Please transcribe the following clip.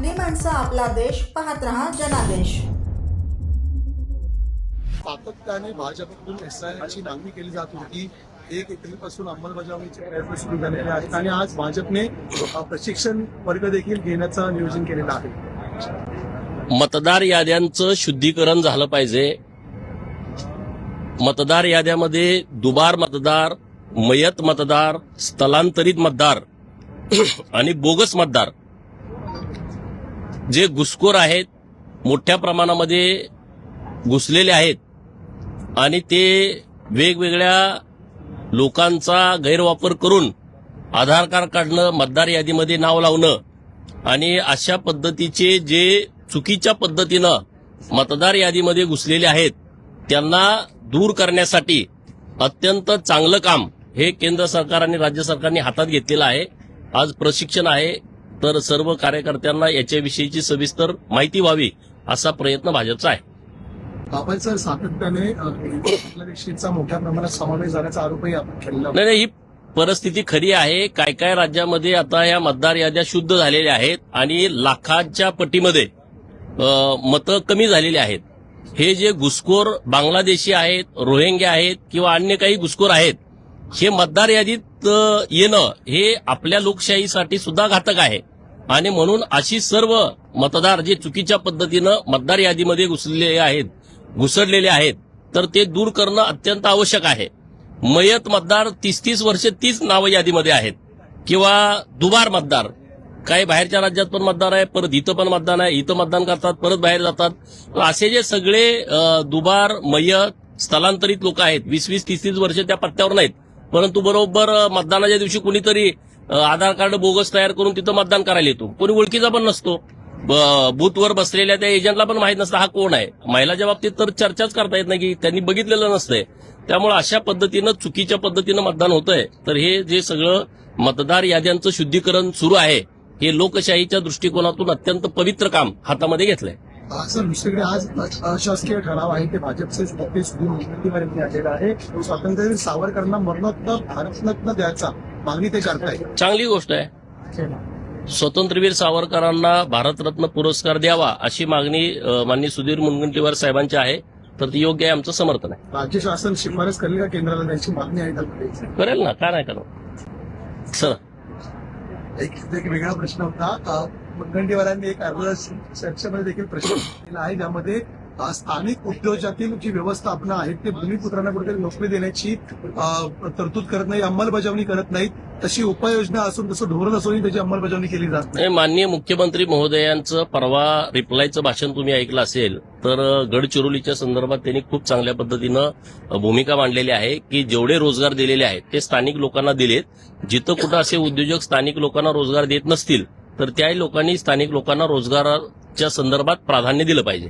आपली माणसं आपला देश पाहत रहा जनादेश। सातत्याने भाजपकडून एसआयआरची मागणी केली जात होती। 1 एप्रिलपासून अंमलबजावणीचे प्रयत्न सुरू झालेले आहेत आणि आज भाजपने प्रशिक्षण वर्ग देखील घेण्याचं नियोजन केलेलं आहे। मतदार याद्यांचं शुद्धीकरण झालं पाहिजे। मतदार याद्यामध्ये दुबार मतदार, मयत मतदार, स्थलांतरित मतदार आणि बोगस मतदार जे घुसखोर आहेत, मोठ्या प्रमाणामध्ये घुसलेले आहेत आणि ते वेगवेगळ्या लोकांचा गैरवापर करून आधार कार्ड काढणं, मतदार यादीमध्ये नाव लावणं आणि अशा पद्धतीचे जे चुकीच्या पद्धतीनं मतदार यादीमध्ये घुसलेले आहेत त्यांना दूर करण्यासाठी अत्यंत चांगलं काम हे केंद्र सरकार आणि राज्य सरकारने हातात घेतलेलं आहे। आज प्रशिक्षण आहे, तर सर्व कार्यकर्त्यांना याच्याविषयीची सविस्तर माहिती व्हावी असा प्रयत्न भाजपचा आहे। आपण सर सातत्याने बांगलादेशीचा मोठ्या प्रमाणात समावेश झाल्याचा आरोपही आपण केलेला नाही, ही परिस्थिती खरी आहे। काय काय राज्यामध्ये आता या मतदार याद्या शुद्ध झालेल्या आहेत आणि लाखांच्या पटीमध्ये मतं कमी झालेली आहेत। हे जे घुसखोर बांगलादेशी आहेत, रोहिंग्या आहेत किंवा अन्य काही घुसखोर आहेत, हे मतदार यादीत येणं हे आपल्या लोकशाहीसाठी सुद्धा घातक आहे आणि म्हणून अशी सर्व मतदार जे चुकीच्या पद्धतीनं मतदार यादीमध्ये घुसडलेले आहेत तर ते दूर करणं अत्यंत आवश्यक आहे। मयत मतदार 30-30 वर्ष तीच नावं यादीमध्ये आहेत किंवा दुबार मतदार, काही बाहेरच्या राज्यात पण मतदार आहे, परत इथं पण मतदान आहे, इथं मतदान करतात, परत बाहेर जातात। असे जे सगळे दुबार, मयत, स्थलांतरित लोक आहेत, 20-20, 30-30 वर्ष त्या पत्त्यावर नाहीत, परंतु बरोबर मतदानाच्या दिवशी कुणीतरी आधार कार्ड बोगस तयार करून तिथं मतदान करायला येतो। कोणी ओळखीचा पण नसतो, बूथवर बसलेल्या त्या एजंटला पण माहित नसतं हा कोण आहे। महिलाच्या बाबतीत तर चर्चाच करता येत नाही की त्यांनी बघितलेलं नसतंय। त्यामुळे अशा पद्धतीनं चुकीच्या पद्धतीनं मतदान होतंय। तर हे जे सगळं मतदार याद्यांचं शुद्धीकरण सुरू आहे हे लोकशाहीच्या दृष्टिकोनातून अत्यंत पवित्र काम हातामध्ये घेतलंय। सर दुसरीकडे आज अशासकीय ठराव आहे ते भाजपचे नेते सुधीर मुनगंटीवार आलेला आहे। स्वातंत्र्यवीर सावरकरांना मरणोत्तर भारतरत्न द्यायचा मागणी ते करताय। चांगली गोष्ट आहे। स्वातंत्र्यवीर सावरकरांना भारतरत्न पुरस्कार द्यावा अशी मागणी माननीय सुधीर मुनगंटीवार साहेबांची आहे, तर ती योग्य आहे, आमचं समर्थन आहे। राज्य शासन शिफारस करेल का केंद्राला त्यांची मागणी आहे का? करेल ना, का नाही करणार सर। एक वेगळा प्रश्न होता, मुनगंटीवारांनी एक अर्ज चर्चेमध्ये देखील प्रश्न केला आहे ज्यामध्ये स्थानिक उद्योगातील जी व्यवस्थापना आहे ते भूमिपुत्रांना कुठेतरी नोकरी देण्याची तरतूद करत नाही, अंमलबजावणी करत नाहीत, तशी उपाययोजना असून तसं धोरण असूनही त्याची अंमलबजावणी केली जात नाही। माननीय मुख्यमंत्री महोदयांचं परवा रिप्लायचं भाषण तुम्ही ऐकलं असेल तर गडचिरोलीच्या संदर्भात त्यांनी खूप चांगल्या पद्धतीनं भूमिका मांडलेली आहे की जेवढे रोजगार दिलेले आहेत ते स्थानिक लोकांना दिलेत। जिथं कुठं असे उद्योजक स्थानिक लोकांना रोजगार देत नसतील तर त्याही लोकांनी स्थानिक लोकांना रोजगाराच्या संदर्भात प्राधान्य दिलं पाहिजे।